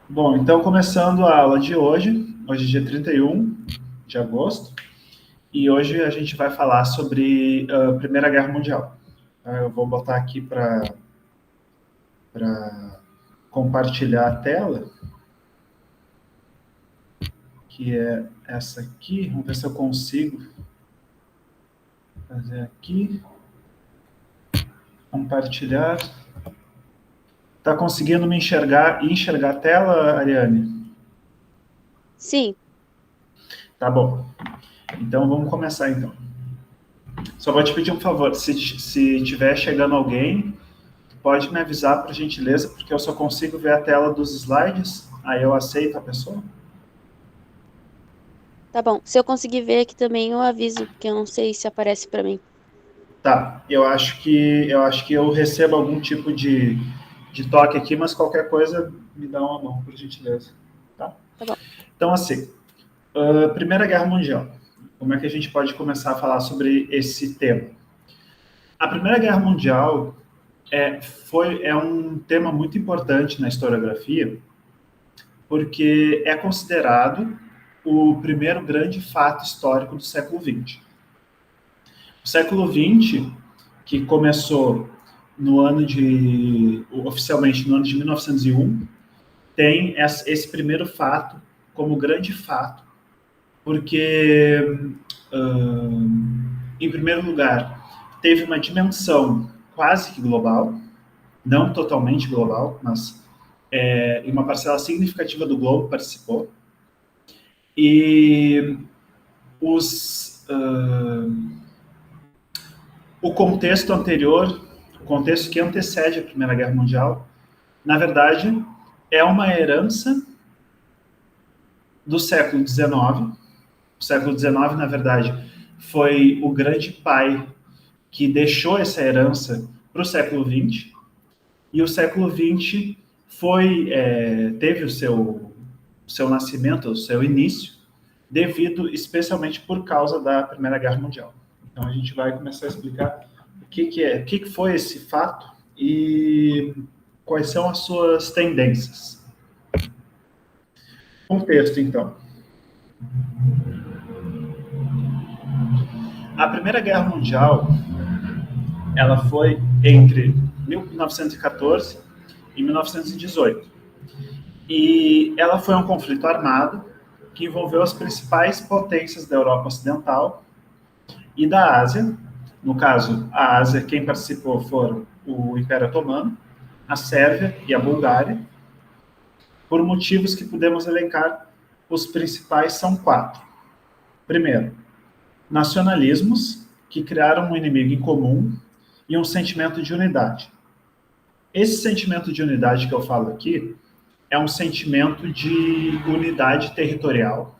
Bom, então começando a aula de hoje é dia 31 de agosto, e hoje a gente vai falar sobre a Primeira Guerra Mundial. Eu vou botar aqui para compartilhar a tela, que é essa aqui. Vamos ver se eu consigo fazer aqui. Compartilhar. Está conseguindo me enxergar a tela, Ariane? Sim, Tá bom. Então vamos começar então. Só vou te pedir um favor, se tiver chegando alguém, pode me avisar, por gentileza, porque eu só consigo ver a tela dos slides, aí eu aceito a pessoa. tá bom. Se eu conseguir ver aqui também, eu aviso, porque eu não sei se aparece pra mim. Tá, eu acho que eu recebo algum tipo de toque aqui, mas qualquer coisa me dá uma mão, por gentileza. Tá? Tá bom. Então, assim, Primeira Guerra Mundial. Como é que a gente pode começar a falar sobre esse tema? A Primeira Guerra Mundial é um tema muito importante na historiografia, porque é considerado o primeiro grande fato histórico do século XX. O século XX, que começou oficialmente no ano de 1901, tem esse primeiro fato como grande fato, porque, em primeiro lugar, teve uma dimensão quase que global, não totalmente global, mas uma parcela significativa do globo participou. E os, o contexto anterior, o contexto que antecede a Primeira Guerra Mundial, na verdade, é uma herança do século XIX. O século XIX, na verdade, foi o grande pai que deixou essa herança para o século XX, e o século XX teve o seu nascimento, o seu início, devido especialmente por causa da Primeira Guerra Mundial. Então a gente vai começar a explicar o que foi esse fato e quais são as suas tendências. Contexto, então. A Primeira Guerra Mundial, ela foi entre 1914 e 1918. E ela foi um conflito armado que envolveu as principais potências da Europa Ocidental e da Ásia. No caso, a Ásia, quem participou foram o Império Otomano, a Sérvia e a Bulgária, por motivos que podemos elencar. Os principais são quatro. Primeiro, nacionalismos, que criaram um inimigo em comum e um sentimento de unidade. Esse sentimento de unidade que eu falo aqui é um sentimento de unidade territorial,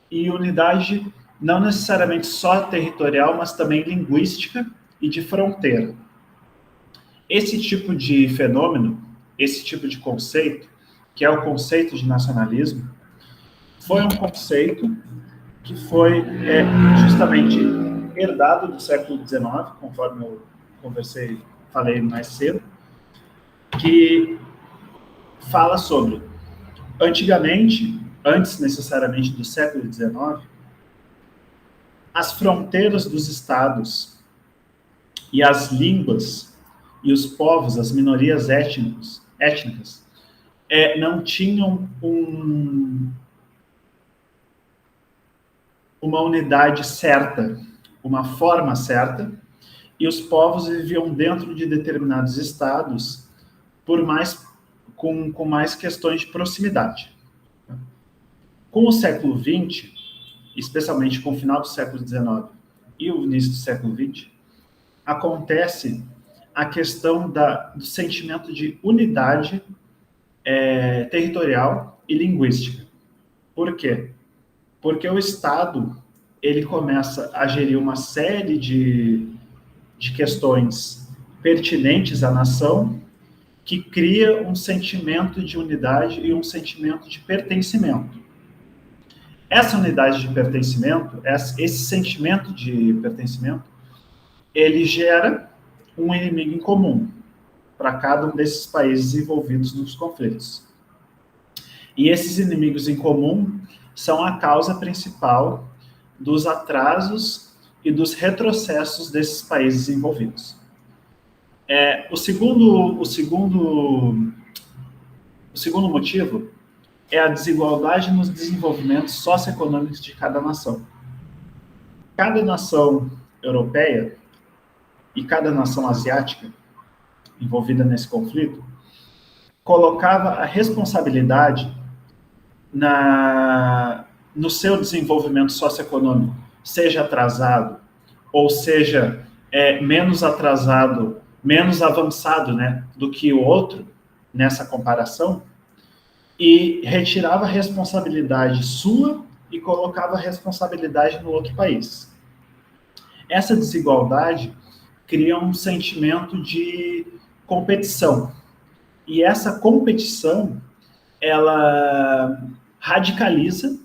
e unidade não necessariamente só territorial, mas também linguística e de fronteira. Esse tipo de fenômeno, esse tipo de conceito, que é o conceito de nacionalismo, foi um conceito que foi justamente herdado do século XIX, conforme eu falei mais cedo, que fala sobre, antigamente, antes necessariamente do século XIX, as fronteiras dos estados e as línguas e os povos, as minorias étnicas, não tinham uma unidade certa, uma forma certa, e os povos viviam dentro de determinados estados com mais questões de proximidade. Com o século XX, especialmente com o final do século XIX e o início do século XX, acontece a questão do sentimento de unidade territorial e linguística. Por quê? Porque o Estado ele começa a gerir uma série de questões pertinentes à nação, que cria um sentimento de unidade e um sentimento de pertencimento. Essa unidade de pertencimento, esse sentimento de pertencimento, ele gera um inimigo em comum para cada um desses países envolvidos nos conflitos. E esses inimigos em comum são a causa principal dos atrasos e dos retrocessos desses países envolvidos. O segundo motivo é a desigualdade nos desenvolvimentos socioeconômicos de cada nação. Cada nação europeia e cada nação asiática envolvida nesse conflito colocava a responsabilidade no seu desenvolvimento socioeconômico, seja atrasado ou seja menos atrasado, menos avançado, né, do que o outro nessa comparação, e retirava a responsabilidade sua e colocava a responsabilidade no outro país. Essa desigualdade cria um sentimento de competição. E essa competição, ela radicaliza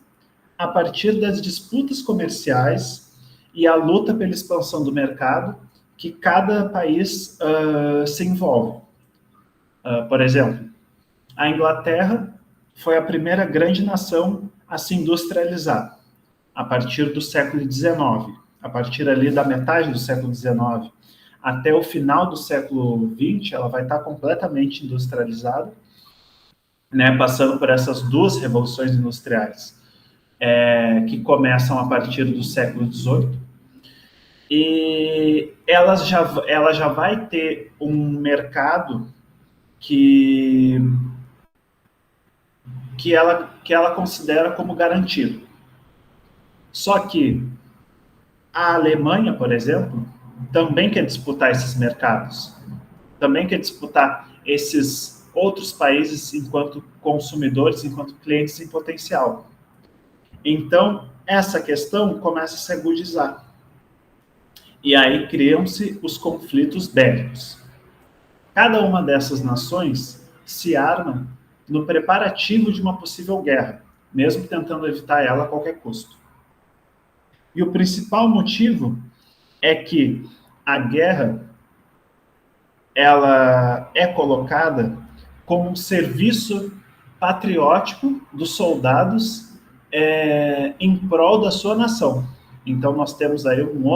a partir das disputas comerciais e a luta pela expansão do mercado que cada país se envolve. Por exemplo, a Inglaterra foi a primeira grande nação a se industrializar, a partir do século XIX, a partir ali da metade do século XIX até o final do século XX, ela vai estar completamente industrializada, né, passando por essas duas revoluções industriais, que começam a partir do século XVIII, e ela já vai ter um mercado que ela considera como garantido. Só que a Alemanha, por exemplo, também quer disputar esses mercados, também quer disputar esses outros países enquanto consumidores, enquanto clientes em potencial. Então, essa questão começa a se agudizar. E aí criam-se os conflitos bélicos. Cada uma dessas nações se arma no preparativo de uma possível guerra, mesmo tentando evitar ela a qualquer custo. E o principal motivo é que a guerra ela é colocada como um serviço patriótico dos soldados em prol da sua nação. Então nós temos aí um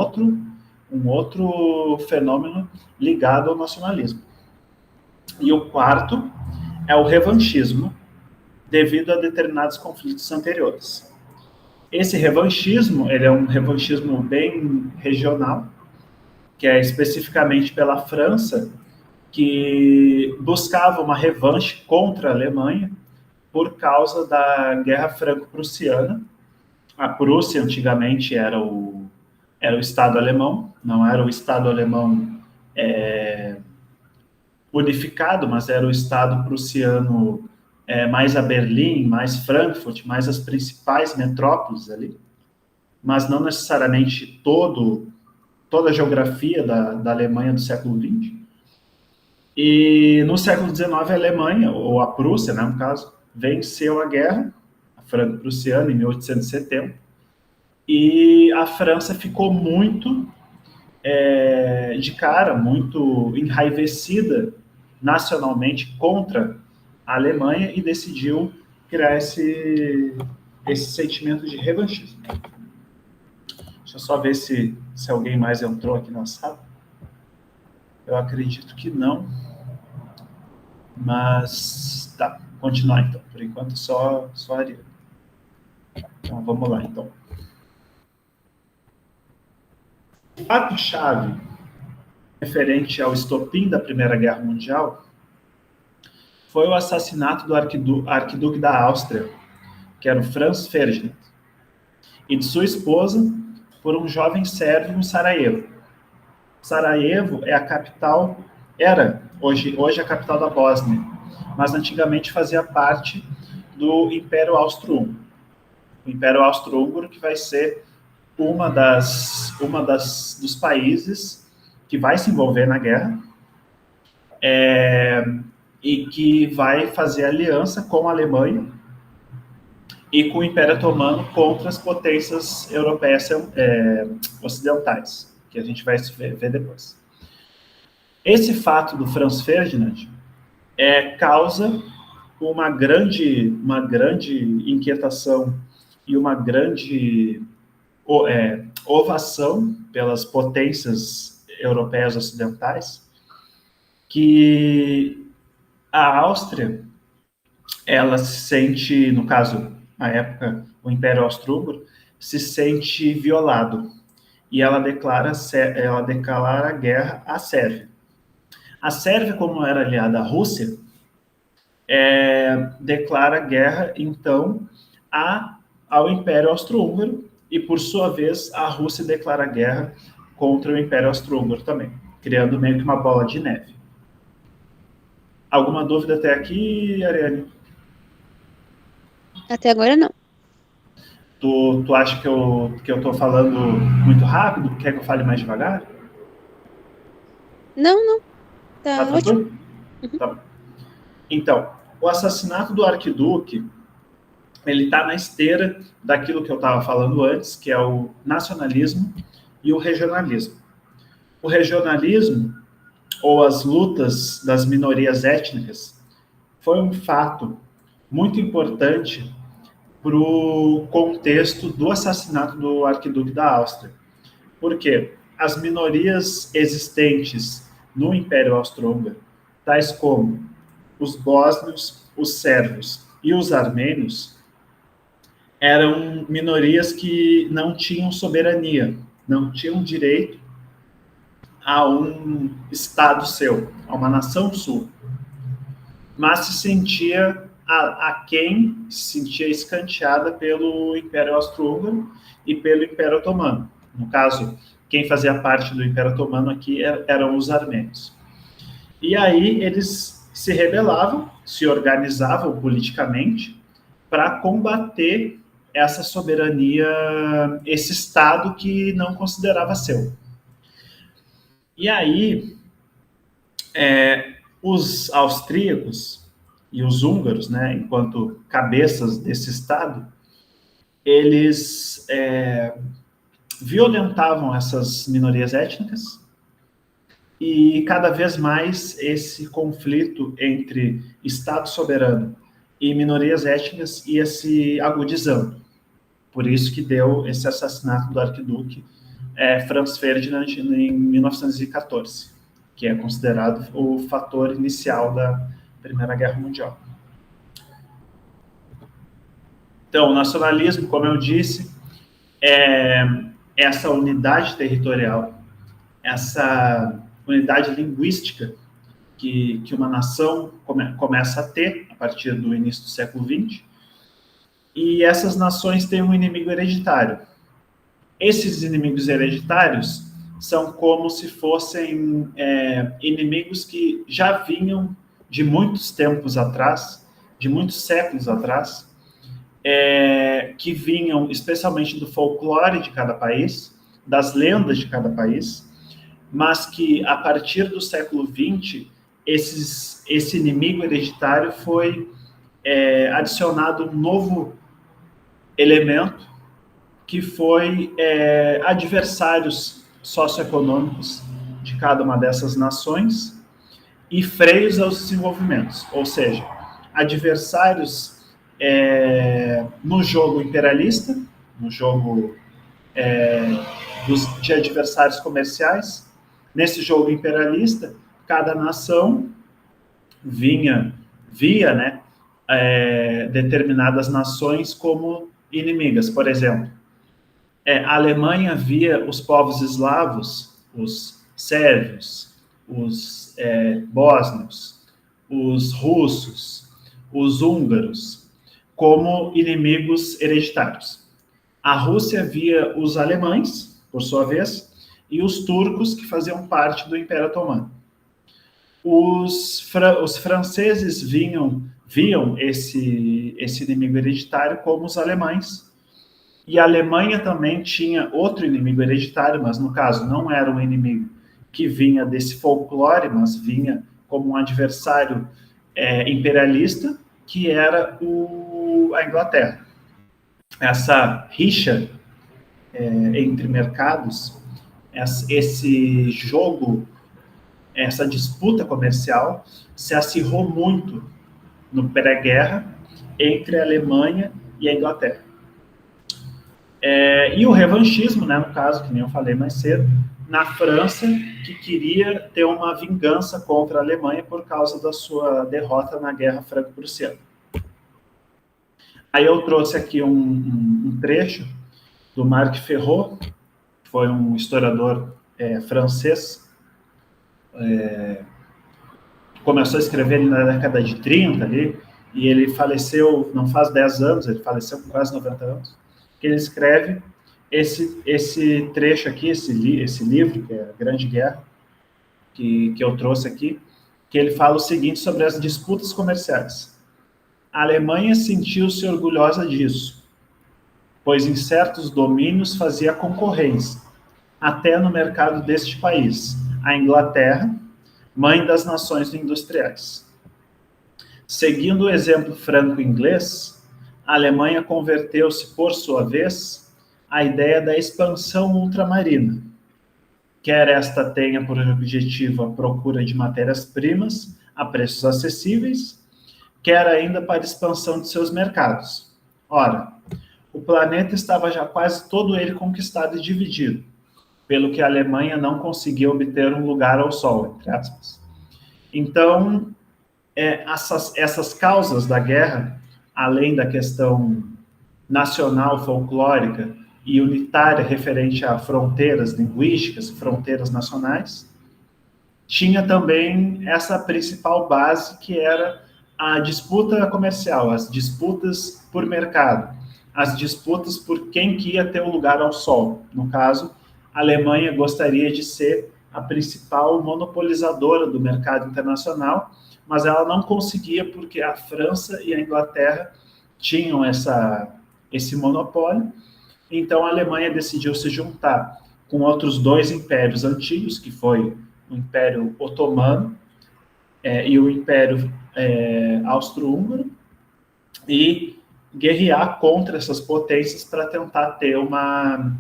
outro fenômeno ligado ao nacionalismo. E o quarto é o revanchismo, devido a determinados conflitos anteriores. Esse revanchismo, ele é um revanchismo bem regional, que é especificamente pela França, que buscava uma revanche contra a Alemanha por causa da Guerra Franco-Prussiana. A Prússia, antigamente, era o Estado alemão, não era o Estado alemão unificado, mas era o Estado prussiano mais a Berlim, mais Frankfurt, mais as principais metrópoles ali, mas não necessariamente toda a geografia da Alemanha do século XX. E no século XIX, a Alemanha, ou a Prússia, né, no caso, venceu a guerra, a franco-prussiana, em 1870, e a França ficou muito de cara, muito enraivecida nacionalmente contra a Alemanha e decidiu criar esse sentimento de revanchismo. Deixa eu só ver se alguém mais entrou aqui na sala. Eu acredito que não. Mas tá, continuar então. Por enquanto só a Ariana. Então vamos lá então. O fato-chave referente ao estopim da Primeira Guerra Mundial foi o assassinato do arquiduque da Áustria, que era o Franz Ferdinand, e de sua esposa por um jovem sérvio em Sarajevo. Sarajevo é a capital, hoje a capital da Bósnia, mas antigamente fazia parte do Império Austro-Húngaro. O Império Austro-Húngaro que vai ser dos países que vai se envolver na guerra e que vai fazer aliança com a Alemanha e com o Império Otomano contra as potências europeias ocidentais, que a gente vai ver depois. Esse fato do Franz Ferdinand causa uma grande inquietação e uma grande ovação pelas potências europeias ocidentais, que a Áustria, ela se sente, no caso, na época, o Império Austro-Húngaro, se sente violado. E ela declara guerra à Sérvia. A Sérvia, como era aliada à Rússia, declara guerra, então, ao Império Austro-Húngaro, e, por sua vez, a Rússia declara guerra contra o Império Austro-Húngaro também, criando meio que uma bola de neve. Alguma dúvida até aqui, Ariane? Até agora não. Tu acha que eu estou falando muito rápido? Quer que eu fale mais devagar? Não. Tá ótimo. Tranquilo? Uhum. Tá. Então, o assassinato do arquiduque, ele está na esteira daquilo que eu estava falando antes, que é o nacionalismo e o regionalismo. O regionalismo, ou as lutas das minorias étnicas, foi um fato muito importante para o contexto do assassinato do arquiduque da Áustria. Por quê? As minorias existentes no Império Austro-Húngaro, tais como os bósnios, os sérvios e os armênios, eram minorias que não tinham soberania, não tinham direito a um Estado seu, a uma nação sua, mas se sentia se sentia escanteada pelo Império Austro-Húngaro e pelo Império Otomano. No caso, quem fazia parte do Império Otomano aqui eram os armênios. E aí eles se rebelavam, se organizavam politicamente para combater essa soberania, esse Estado que não considerava seu. E aí, os austríacos e os húngaros, né, enquanto cabeças desse Estado, eles violentavam essas minorias étnicas e cada vez mais esse conflito entre Estado soberano e minorias étnicas ia se agudizando. Por isso que deu esse assassinato do arquiduque Franz Ferdinand em 1914, que é considerado o fator inicial da Primeira Guerra Mundial. Então, o nacionalismo, como eu disse, é essa unidade territorial, essa unidade linguística que uma nação começa a ter a partir do início do século XX, e essas nações têm um inimigo hereditário. Esses inimigos hereditários são como se fossem inimigos que já vinham de muitos tempos atrás, de muitos séculos atrás, que vinham especialmente do folclore de cada país, das lendas de cada país, mas que a partir do século XX, esse inimigo hereditário foi adicionado um novo elemento, que foi adversários socioeconômicos de cada uma dessas nações e freios aos desenvolvimentos, ou seja, adversários no jogo imperialista, no jogo de adversários comerciais. Nesse jogo imperialista, cada nação via, né, determinadas nações como inimigas. Por exemplo, a Alemanha via os povos eslavos, os sérvios, os bósnios, os russos, os húngaros, como inimigos hereditários. A Rússia via os alemães, por sua vez, e os turcos, que faziam parte do Império Otomano. Os franceses viam esse inimigo hereditário como os alemães, e a Alemanha também tinha outro inimigo hereditário, mas no caso não era um inimigo que vinha desse folclore, mas vinha como um adversário imperialista, que era a Inglaterra. Essa rixa entre mercados, esse jogo, essa disputa comercial se acirrou muito no pré-guerra, entre a Alemanha e a Inglaterra. E o revanchismo, né, no caso, que nem eu falei mais cedo, na França, que queria ter uma vingança contra a Alemanha por causa da sua derrota na Guerra Franco-Prussiana. Aí eu trouxe aqui um trecho do Marc Ferraud, que foi um historiador francês, começou a escrever ali na década de 30, ali, e ele faleceu, não faz 10 anos, ele faleceu com quase 90 anos, que ele escreve esse trecho aqui, esse livro, que é a Grande Guerra, que eu trouxe aqui, que ele fala o seguinte sobre as disputas comerciais. A Alemanha sentiu-se orgulhosa disso, pois em certos domínios fazia concorrência, até no mercado deste país, a Inglaterra, mãe das nações industriais. Seguindo o exemplo franco-inglês, a Alemanha converteu-se, por sua vez, à ideia da expansão ultramarina, quer esta tenha por objetivo a procura de matérias-primas a preços acessíveis, quer ainda para a expansão de seus mercados. Ora, o planeta estava já quase todo ele conquistado e dividido, pelo que a Alemanha não conseguia obter um lugar ao sol, entre aspas. Então, essas causas da guerra, além da questão nacional, folclórica e unitária referente a fronteiras linguísticas, fronteiras nacionais, tinha também essa principal base, que era a disputa comercial, as disputas por mercado, as disputas por quem que ia ter o lugar ao sol. No caso, a Alemanha gostaria de ser a principal monopolizadora do mercado internacional, mas ela não conseguia porque a França e a Inglaterra tinham esse monopólio. Então, a Alemanha decidiu se juntar com outros dois impérios antigos, que foi o Império Otomano e o Império Austro-Húngaro, e guerrear contra essas potências para tentar ter uma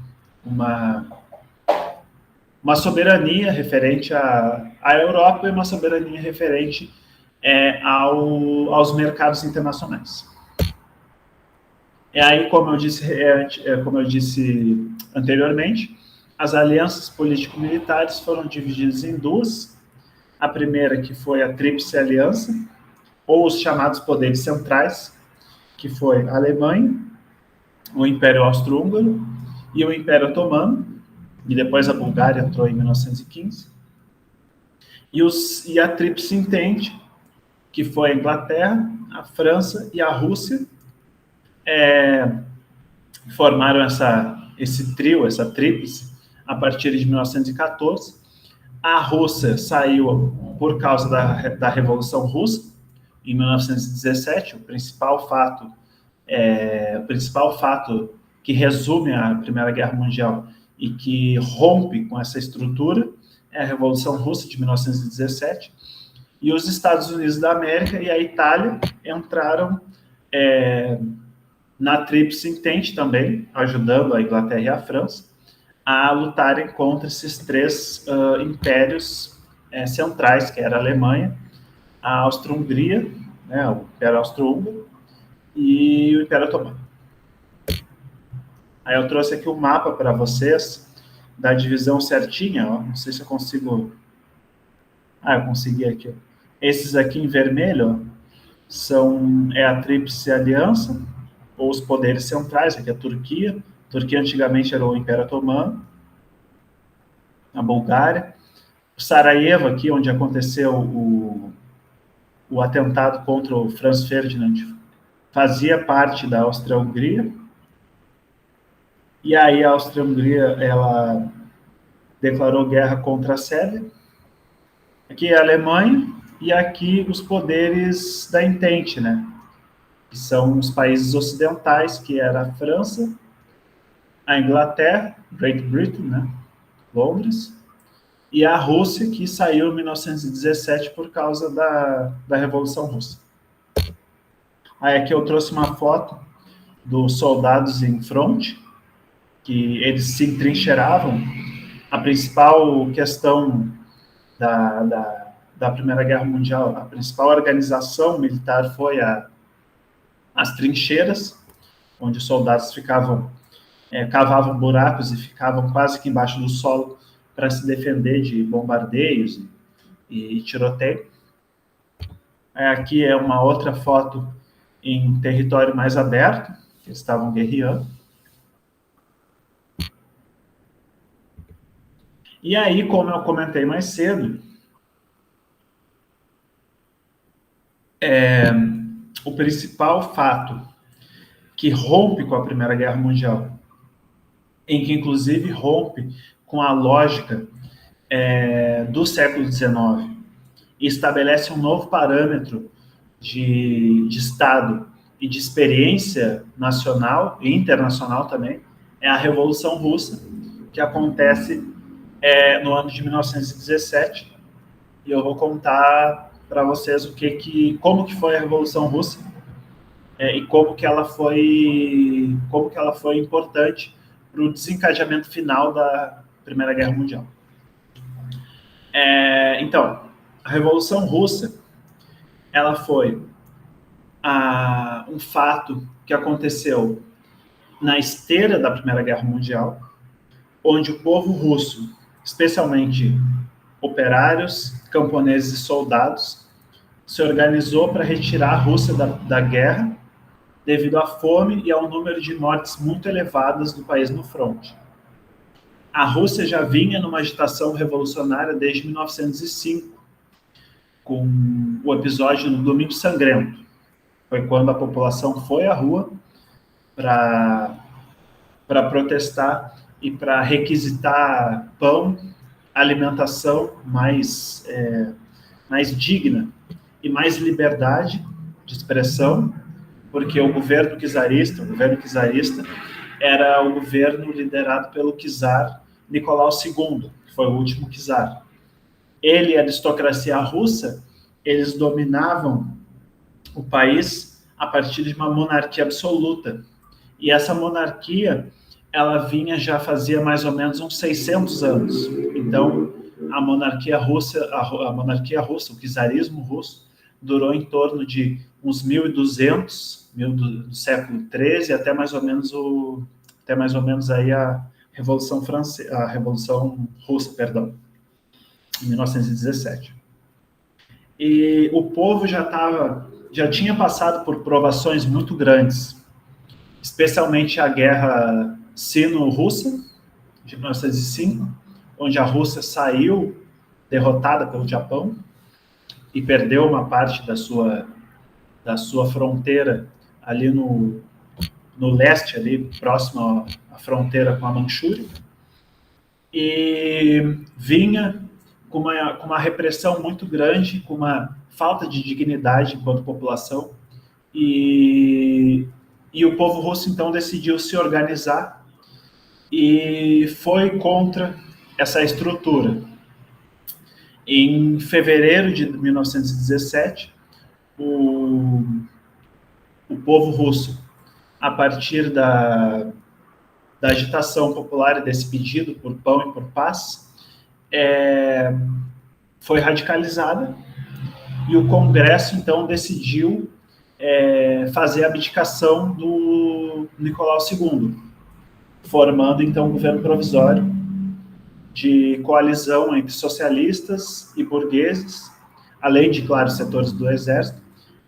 soberania referente à Europa e uma soberania referente aos mercados internacionais. E aí, como eu disse anteriormente, as alianças político-militares foram divididas em duas. A primeira, que foi a Tríplice Aliança, ou os chamados poderes centrais, que foi a Alemanha, o Império Austro-Húngaro e o Império Otomano, e depois a Bulgária entrou em 1915. E a Tríplice Entente, que foi a Inglaterra, a França e a Rússia, formaram esse trio, essa tríplice, a partir de 1914. A Rússia saiu por causa da Revolução Russa, em 1917, o principal fato que resume a Primeira Guerra Mundial e que rompe com essa estrutura é a Revolução Russa de 1917. E os Estados Unidos da América e a Itália entraram na Tríplice Entente também, ajudando a Inglaterra e a França a lutarem contra esses três impérios centrais, que era a Alemanha, a Áustria-Hungria, né, o Império Austro-Húngaro, e o Império Otomano. Aí eu trouxe aqui um mapa para vocês da divisão certinha, ó. Não sei se eu consigo... eu consegui aqui. Ó. Esses aqui em vermelho ó, a Tríplice Aliança, ou os poderes centrais, aqui é a Turquia. A Turquia antigamente era o Império Otomano, a Bulgária. O Sarajevo, aqui onde aconteceu o atentado contra o Franz Ferdinand, fazia parte da Áustria-Hungria. E aí a Áustria-Hungria, ela declarou guerra contra a Sérvia. Aqui é a Alemanha, e aqui os poderes da Entente, né? Que são os países ocidentais, que era a França, a Inglaterra, Great Britain, né? Londres, e a Rússia, que saiu em 1917 por causa da Revolução Russa. Aí aqui eu trouxe uma foto dos soldados em fronte, que eles se entrincheiravam. A principal questão da Primeira Guerra Mundial, a principal organização militar foi as trincheiras, onde os soldados cavavam buracos e ficavam quase que embaixo do solo para se defender de bombardeios e tiroteio. Aqui é uma outra foto em território mais aberto, que eles estavam guerreando. E aí, como eu comentei mais cedo, o principal fato que rompe com a Primeira Guerra Mundial, em que inclusive rompe com a lógica do século XIX e estabelece um novo parâmetro de Estado e de experiência nacional e internacional também, é a Revolução Russa, que acontece no ano de 1917, e eu vou contar para vocês como que foi a Revolução Russa e como que ela foi importante para o desencadeamento final da Primeira Guerra Mundial. Então, a Revolução Russa, ela foi um fato que aconteceu na esteira da Primeira Guerra Mundial, onde o povo russo, especialmente operários, camponeses e soldados, se organizou para retirar a Rússia da guerra devido à fome e ao número de mortes muito elevadas do país no fronte. A Rússia já vinha numa agitação revolucionária desde 1905, com o episódio do Domingo Sangrento. Foi quando a população foi à rua para protestar e para requisitar pão, alimentação mais digna e mais liberdade de expressão, porque o governo czarista era o governo liderado pelo czar Nicolau II, que foi o último czar. Ele e a aristocracia russa, eles dominavam o país a partir de uma monarquia absoluta. E essa monarquia, ela vinha já fazia mais ou menos uns 600 anos. Então, a monarquia russa, o czarismo russo, durou em torno de uns 1200, do século XIII, até mais ou menos aí a Revolução Russa, perdão, em 1917. E o povo já tinha passado por provações muito grandes, especialmente a Guerra Sino-Russa, de 1905, onde a Rússia saiu derrotada pelo Japão e perdeu uma parte da sua fronteira ali no leste, ali próximo à fronteira com a Manchúria, e vinha com uma repressão muito grande, com uma falta de dignidade enquanto população, e o povo russo, então, decidiu se organizar e foi contra essa estrutura. Em fevereiro de 1917, o povo russo, a partir da agitação popular e desse pedido por pão e por paz, foi radicalizada, e o Congresso, então, decidiu fazer a abdicação do Nicolau II, formando, então, um governo provisório de coalizão entre socialistas e burgueses, além de, claro, setores do exército,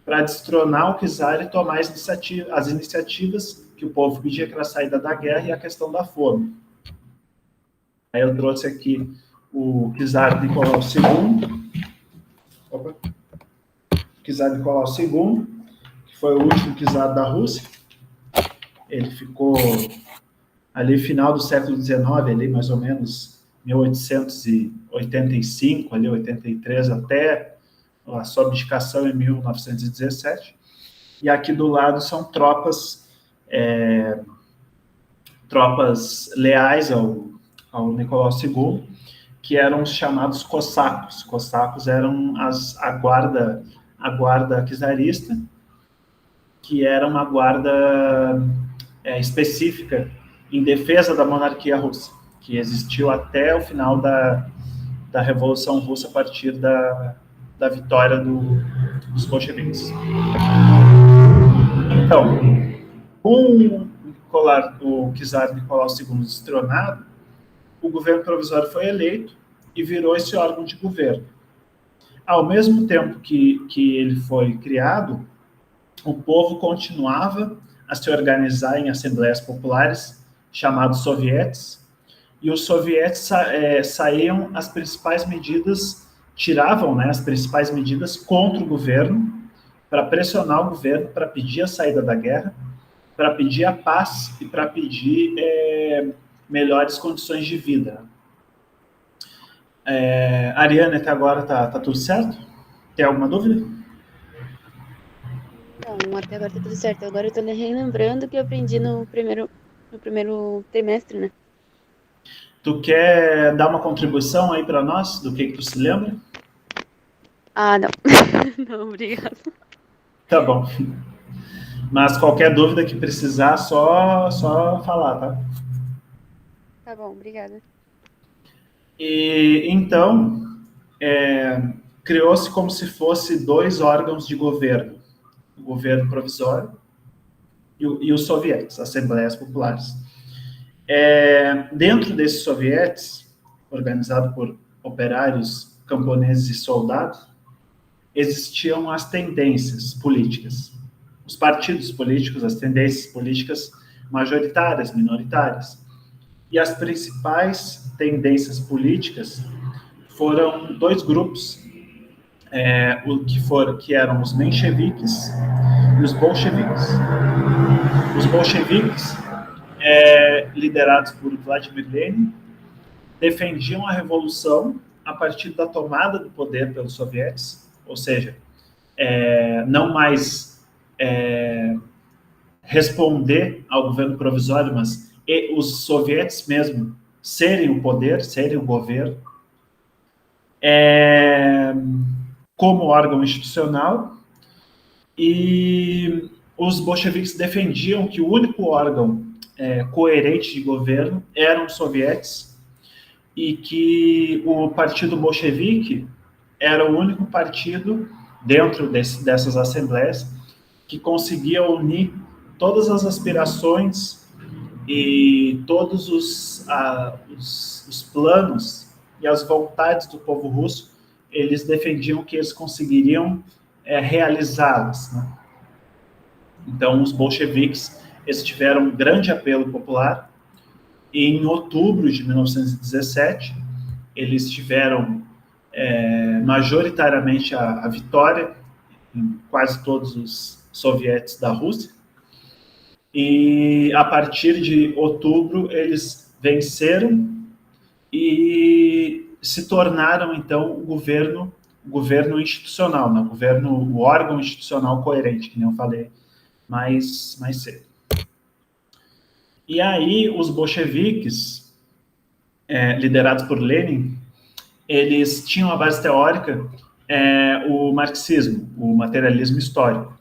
para destronar o czar e tomar as iniciativas que o povo pedia, que era a saída da guerra e a questão da fome. Aí eu trouxe aqui o czar Nicolau II. Czar Nicolau II, que foi o último czar da Rússia. Ele ficou ali final do século XIX, ali mais ou menos 1885, ali 83, até a sua abdicação em 1917. E aqui do lado são tropas leais ao Nicolau II, que eram os chamados cossacos. Cossacos eram a guarda czarista, que era uma guarda específica em defesa da monarquia russa, que existiu até o final da Revolução Russa, a partir da vitória dos bolcheviques. Então, com o czar Nicolau II destronado, o governo provisório foi eleito e virou esse órgão de governo. Ao mesmo tempo que ele foi criado, o povo continuava a se organizar em assembleias populares, chamados sovietes, e os sovietes saíam as principais medidas, tiravam, né, as principais medidas contra o governo, para pressionar o governo, para pedir a saída da guerra, para pedir a paz e para pedir melhores condições de vida. Ariane, até agora tá tudo certo? Tem alguma dúvida? Não, até agora tá tudo certo. Agora eu tô relembrando o que eu aprendi no primeiro trimestre, né? Tu quer dar uma contribuição aí para nós do que tu se lembra? Ah, não. Não, obrigada. Tá bom. Mas qualquer dúvida que precisar, só falar, tá? Tá bom, obrigada. E então, criou-se como se fosse dois órgãos de governo, o governo provisório e os sovietes, assembleias populares. Dentro desses sovietes, organizado por operários, camponeses e soldados, existiam as tendências políticas, os partidos políticos, as tendências políticas majoritárias, minoritárias. E as principais tendências políticas foram dois grupos, que eram os mencheviques e os bolcheviques. Os bolcheviques, liderados por Vladimir Lenin, defendiam a revolução a partir da tomada do poder pelos sovietes, ou seja, não mais responder ao governo provisório, mas os sovietes mesmo serem o poder, serem o governo, como órgão institucional, e os bolcheviques defendiam que o único órgão coerente de governo eram os sovietes, e que o partido bolchevique era o único partido dentro dessas assembleias que conseguia unir todas as aspirações e todos os planos e as vontades do povo russo. Eles defendiam que eles conseguiriam realizá-las, né? Então, os bolcheviques, eles tiveram um grande apelo popular, e em outubro de 1917, eles tiveram majoritariamente a vitória em quase todos os sovietes da Rússia, e a partir de outubro eles venceram e se tornaram, então, o governo institucional, né? O órgão institucional coerente, que nem eu falei mais cedo. E aí os bolcheviques, liderados por Lenin, eles tinham a base teórica o marxismo, o materialismo histórico.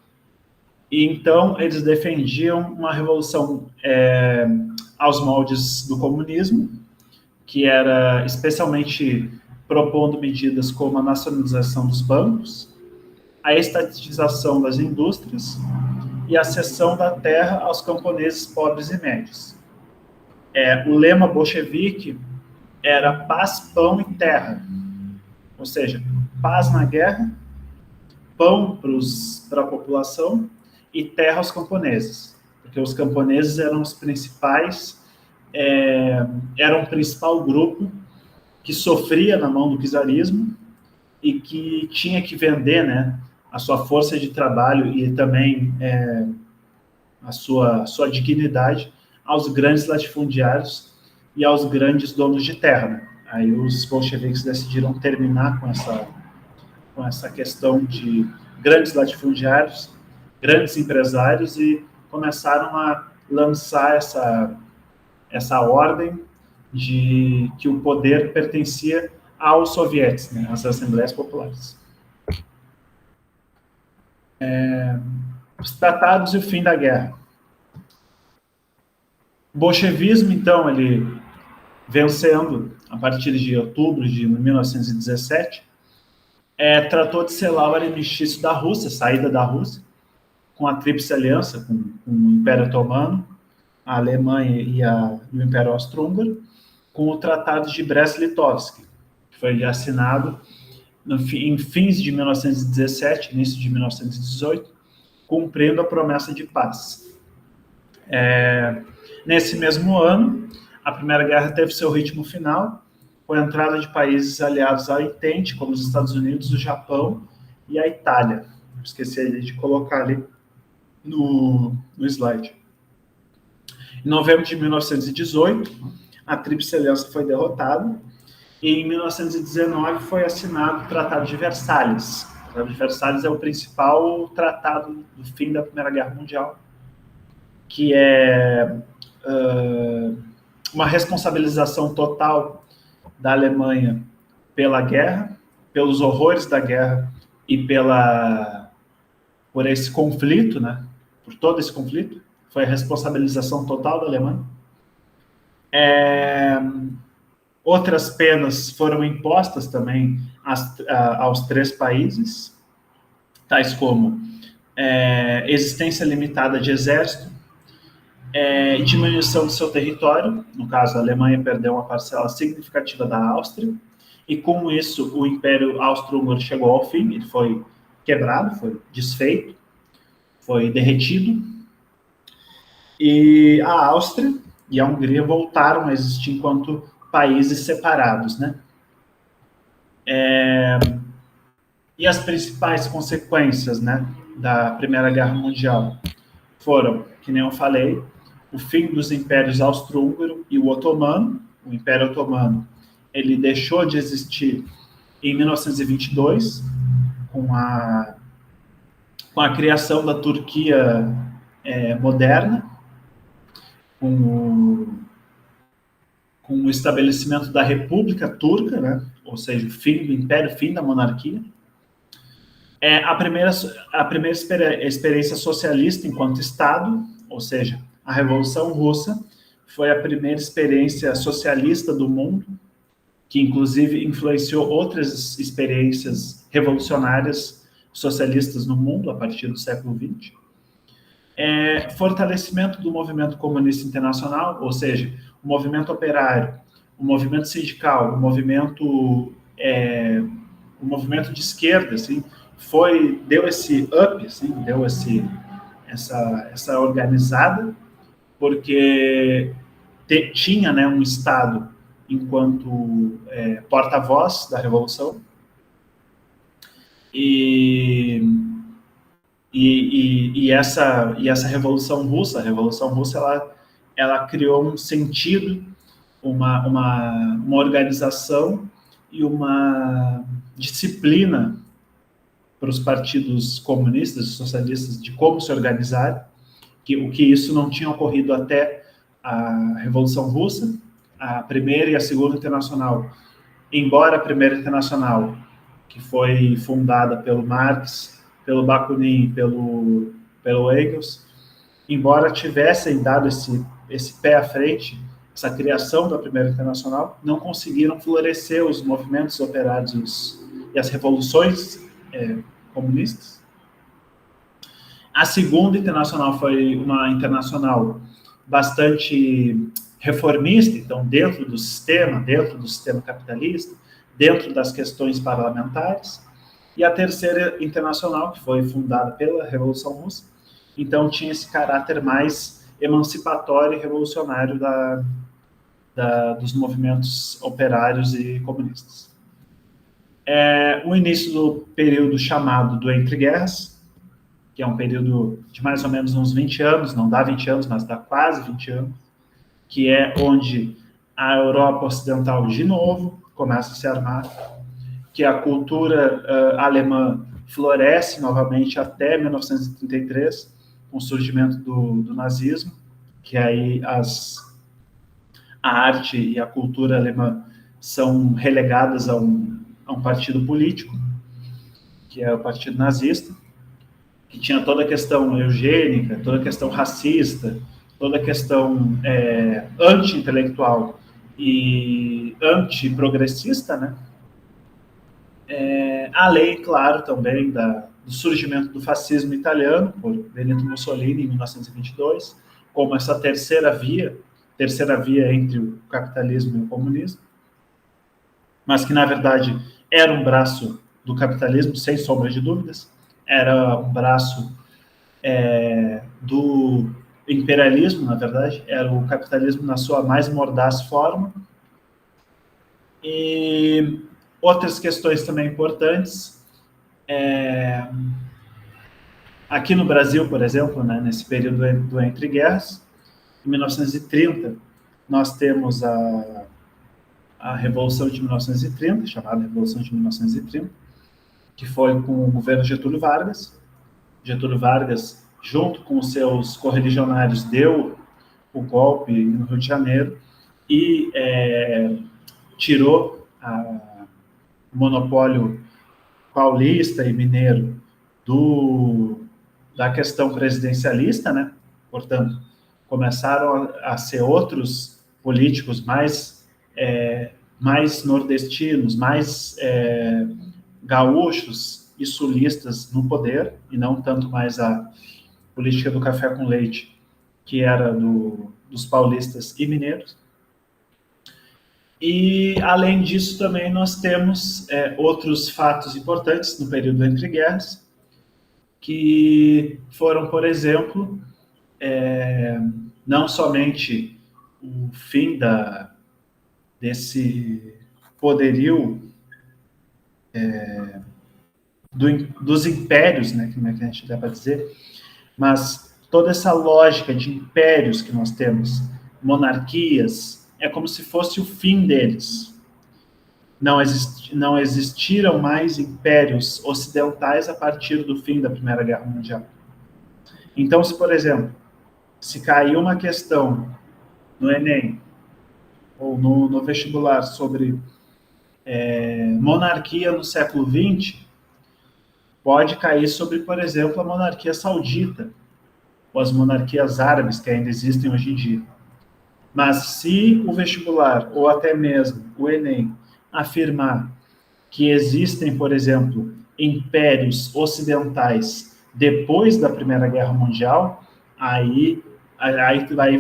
E então eles defendiam uma revolução aos moldes do comunismo, que era especialmente propondo medidas como a nacionalização dos bancos, a estatização das indústrias e a cessão da terra aos camponeses pobres e médios. O lema bolchevique era paz, pão e terra, ou seja, paz na guerra, pão para a população e terra aos camponeses, porque os camponeses eram os principais, eram o principal grupo que sofria na mão do czarismo e que tinha que vender, né, a sua força de trabalho e também a sua dignidade aos grandes latifundiários e aos grandes donos de terra, né? Aí os bolcheviques decidiram terminar com essa questão de grandes latifundiários, grandes empresários, e começaram a lançar essa ordem de que o poder pertencia aos sovietes, né, às assembleias populares. Os tratados e o fim da guerra. O bolchevismo, então, ele vencendo a partir de outubro de 1917, tratou de selar o armistício da Rússia, saída da Rússia, com a Tríplice Aliança, com o Império Otomano, a Alemanha e o Império Austro-Húngaro, com o Tratado de Brest-Litovsk, que foi assinado em fins de 1917, início de 1918, cumprindo a promessa de paz. Nesse mesmo ano, a Primeira Guerra teve seu ritmo final, com a entrada de países aliados ao Entente, como os Estados Unidos, o Japão e a Itália. Esqueci de colocar ali no slide. Em novembro de 1918, a Tríplice Aliança foi derrotada e em 1919 foi assinado o Tratado de Versalhes. O Tratado de Versalhes é o principal tratado do fim da Primeira Guerra Mundial, que é uma responsabilização total da Alemanha pela guerra, pelos horrores da guerra e por esse conflito, né? Por todo esse conflito. Foi a responsabilização total da Alemanha. Outras penas foram impostas também aos 3 países, tais como existência limitada de exército, diminuição do seu território. No caso, a Alemanha perdeu uma parcela significativa da Áustria, e com isso o Império Austro-Húngaro chegou ao fim. Ele foi quebrado, foi desfeito, foi derretido, e a Áustria e a Hungria voltaram a existir enquanto países separados, né? E as principais consequências, né, da Primeira Guerra Mundial foram, que nem eu falei, o fim dos impérios austro-húngaro e o otomano. O Império Otomano, ele deixou de existir em 1922, com a criação da Turquia moderna, com o estabelecimento da República Turca, né? Ou seja, o fim do Império, fim da monarquia. A primeira experiência socialista enquanto Estado, ou seja, a Revolução Russa, foi a primeira experiência socialista do mundo, que inclusive influenciou outras experiências revolucionárias socialistas no mundo a partir do século XX. Fortalecimento do movimento comunista internacional, ou seja, o movimento operário, o movimento sindical, o movimento de esquerda, assim, deu esse up, assim, deu essa organizada, porque tinha, né, um Estado enquanto porta-voz da Revolução, e essa Revolução Russa, ela criou um sentido, uma organização e uma disciplina para os partidos comunistas e socialistas de como se organizar, o que isso não tinha ocorrido até a Revolução Russa, a Primeira e a Segunda Internacional. Embora a Primeira Internacional, que foi fundada pelo Marx, pelo Bakunin e pelo Engels, embora tivessem dado esse pé à frente, essa criação da Primeira Internacional, não conseguiram florescer os movimentos operários e as revoluções comunistas. A Segunda Internacional foi uma internacional bastante reformista, então dentro do sistema capitalista, dentro das questões parlamentares. E a Terceira Internacional, que foi fundada pela Revolução Russa, então tinha esse caráter mais emancipatório e revolucionário dos movimentos operários e comunistas. O início do período chamado do Entre Guerras, que é um período de mais ou menos uns 20 anos, não dá 20 anos, mas dá quase 20 anos, que é onde a Europa Ocidental, de novo, começa a se armar, que a cultura alemã floresce novamente até 1933, com o surgimento do nazismo, que aí a arte e a cultura alemã são relegadas a um partido político, que é o Partido Nazista, que tinha toda a questão eugênica, toda a questão racista, toda a questão anti-intelectual e anti-progressista, né? Além, claro, também do surgimento do fascismo italiano, por Benito Mussolini, em 1922, como essa terceira via entre o capitalismo e o comunismo, mas que, na verdade, era um braço do capitalismo, sem sombra de dúvidas, era um braço do imperialismo, na verdade, era o capitalismo na sua mais mordaz forma. E outras questões também importantes, aqui no Brasil, por exemplo, né, nesse período do Entre Guerras, em 1930, nós temos a Revolução de 1930, chamada Revolução de 1930, que foi com o governo Getúlio Vargas. Getúlio Vargas, junto com os seus correligionários, deu o golpe no Rio de Janeiro e tirou o monopólio paulista e mineiro da questão presidencialista, né? Portanto, começaram a ser outros políticos mais nordestinos, mais gaúchos e sulistas no poder, e não tanto mais a política do café com leite, que era dos paulistas e mineiros. E, além disso, também nós temos outros fatos importantes no período entre guerras, que foram, por exemplo, não somente o fim desse poderio dos impérios, né, como é que a gente dá para dizer, mas toda essa lógica de impérios que nós temos, monarquias, é como se fosse o fim deles. Não existiram mais impérios ocidentais a partir do fim da Primeira Guerra Mundial. Então, se, por exemplo, se caiu uma questão no Enem ou no vestibular sobre monarquia no século XX, pode cair sobre, por exemplo, a monarquia saudita ou as monarquias árabes que ainda existem hoje em dia. Mas se o vestibular, ou até mesmo o Enem, afirmar que existem, por exemplo, impérios ocidentais depois da Primeira Guerra Mundial, aí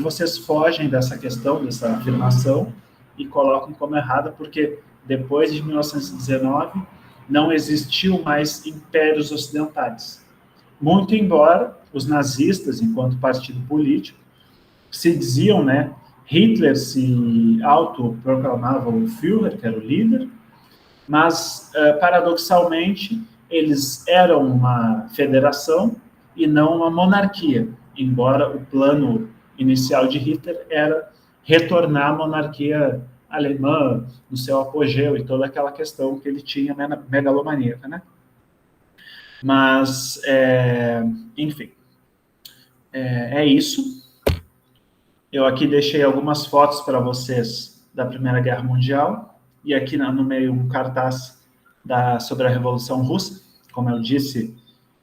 vocês fogem dessa questão, dessa afirmação, e colocam como errada, porque depois de 1919 não existiu mais impérios ocidentais. Muito embora os nazistas, enquanto partido político, se diziam, né, Hitler se autoproclamava o Führer, que era o líder, mas, paradoxalmente, eles eram uma federação e não uma monarquia, embora o plano inicial de Hitler era retornar à monarquia alemã no seu apogeu e toda aquela questão que ele tinha megalomaníaca, né? Mas, enfim, é isso. Eu aqui deixei algumas fotos para vocês da Primeira Guerra Mundial, e aqui no meio um cartaz sobre a Revolução Russa. Como eu disse,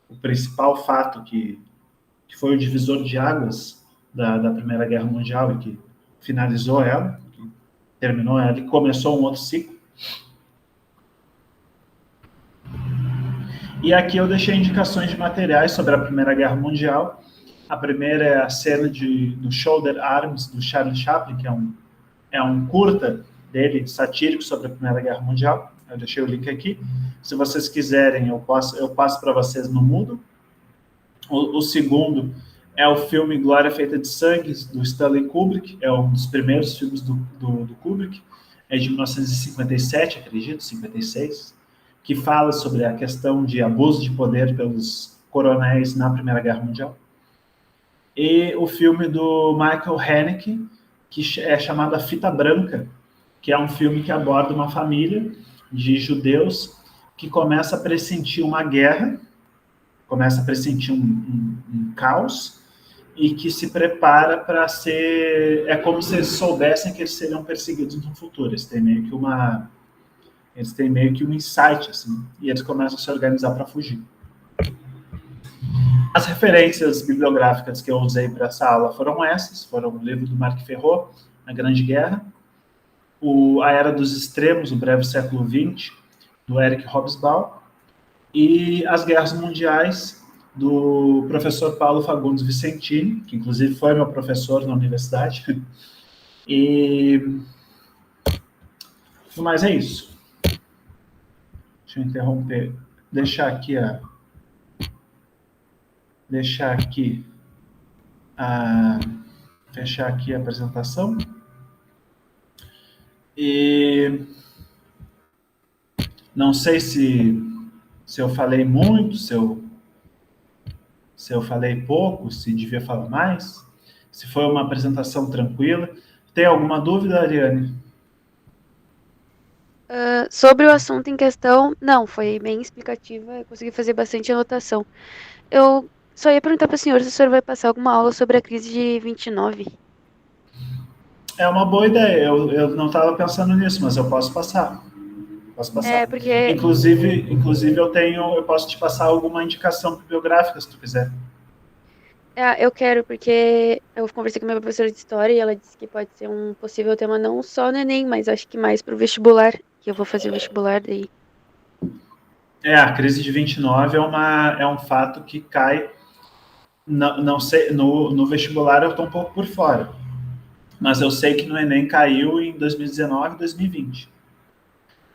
o principal fato que foi o divisor de águas da Primeira Guerra Mundial e que finalizou ela, que terminou ela e começou um outro ciclo. E aqui eu deixei indicações de materiais sobre a Primeira Guerra Mundial. A primeira é a cena do Shoulder Arms, do Charlie Chaplin, que é um curta dele, satírico, sobre a Primeira Guerra Mundial. Eu deixei o link aqui. Se vocês quiserem, eu passo para vocês no Moodle. O segundo é o filme Glória Feita de Sangue, do Stanley Kubrick. É um dos primeiros filmes do Kubrick. É de 1957, acredito, 56, que fala sobre a questão de abuso de poder pelos coronéis na Primeira Guerra Mundial. E o filme do Michael Haneke, que é chamado A Fita Branca, que é um filme que aborda uma família de judeus que começa a pressentir uma guerra, começa a pressentir um caos, e que se prepara para ser... É como se eles soubessem que eles seriam perseguidos no futuro. Eles têm meio que um insight, assim, e eles começam a se organizar para fugir. As referências bibliográficas que eu usei para essa aula foram o livro do Marc Ferrot, A Grande Guerra, A Era dos Extremos, O Breve Século XX, do Eric Hobsbawm, e As Guerras Mundiais, do professor Paulo Fagundes Vicentini, que inclusive foi meu professor na universidade. E mas é isso. Deixa eu interromper, deixar aqui fechar aqui a apresentação. E não sei se eu falei muito, se eu falei pouco, se devia falar mais, se foi uma apresentação tranquila. Tem alguma dúvida, Ariane? Sobre o assunto em questão, não, foi bem explicativa, eu consegui fazer bastante anotação. Eu só ia perguntar para o senhor vai passar alguma aula sobre a crise de 29. É uma boa ideia. Eu não estava pensando nisso, mas eu posso passar. Posso É, passar. porque Inclusive eu posso te passar alguma indicação bibliográfica, se tu quiser. eu quero, porque eu conversei com a minha professora de história e ela disse que pode ser um possível tema não só no Enem, mas acho que mais para o vestibular, que eu vou fazer o vestibular daí. A crise de 29 é um fato que cai, não sei, no vestibular eu estou um pouco por fora, mas eu sei que no Enem caiu em 2019 e 2020.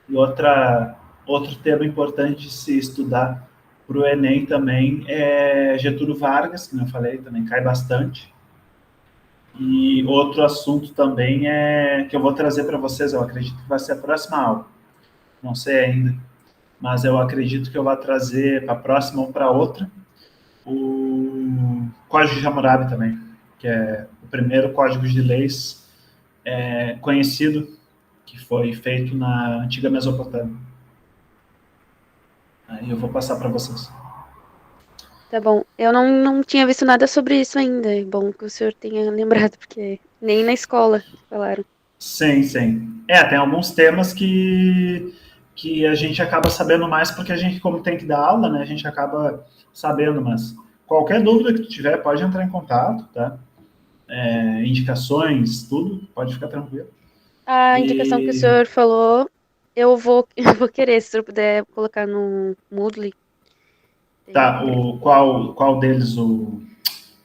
E outro tema importante de se estudar para o Enem também é Getúlio Vargas, que eu falei, também cai bastante. E outro assunto também que eu vou trazer para vocês, eu acredito que vai ser a próxima aula. Não sei ainda, mas eu acredito que eu vou trazer para a próxima ou para outra o Código de Hammurabi também, que é o primeiro código de leis conhecido que foi feito na antiga Mesopotâmia. Aí eu vou passar para vocês. Tá bom. Eu não tinha visto nada sobre isso ainda. É bom que o senhor tenha lembrado, porque nem na escola falaram. Sim, sim. Tem alguns temas que a gente acaba sabendo mais porque a gente, como tem que dar aula, né, a gente acaba sabendo, mas qualquer dúvida que tu tiver, pode entrar em contato, tá? Indicações, tudo, pode ficar tranquilo. A indicação que o E senhor falou, eu vou querer, se o senhor puder colocar no Moodle. Daí eu vou tá, querer. qual deles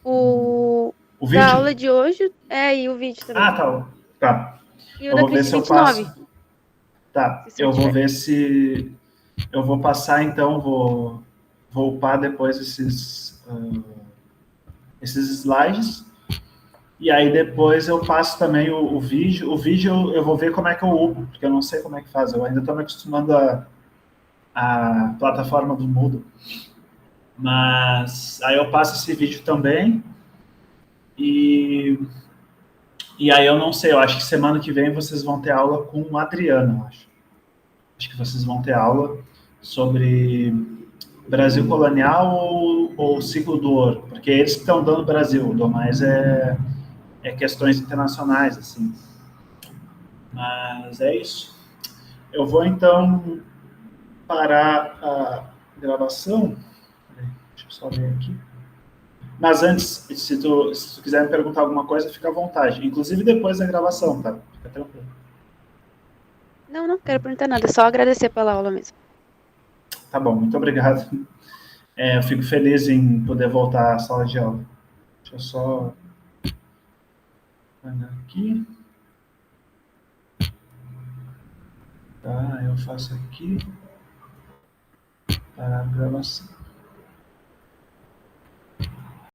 O o da vídeo? aula de hoje, e o vídeo também. Tá. E o Eu da vou ver crise de se eu 29, passo. Tá, se o senhor eu vou tiver. ver se eu vou passar, então, vou upar depois esses slides. E aí depois eu passo também o vídeo. O vídeo eu vou ver como é que eu upo, porque eu não sei como é que faz. Eu ainda estou me acostumando a plataforma do Moodle. Mas aí eu passo esse vídeo também. E, e aí eu não sei, eu acho que semana que vem vocês vão ter aula com o Adriano, eu acho. Acho que vocês vão ter aula sobre Brasil colonial ou ciclo do ouro, porque eles que estão dando Brasil, do mais questões internacionais, assim. Mas é isso. Eu vou então parar a gravação. Deixa eu só ver aqui. Mas antes, se tu quiser me perguntar alguma coisa, fica à vontade. Inclusive depois da gravação, tá? Fica tranquilo. Não quero perguntar nada, só agradecer pela aula mesmo. Tá bom, muito obrigado. Eu fico feliz em poder voltar à sala de aula. Deixa eu só olhar aqui. Tá, eu faço aqui. Parar a gravação.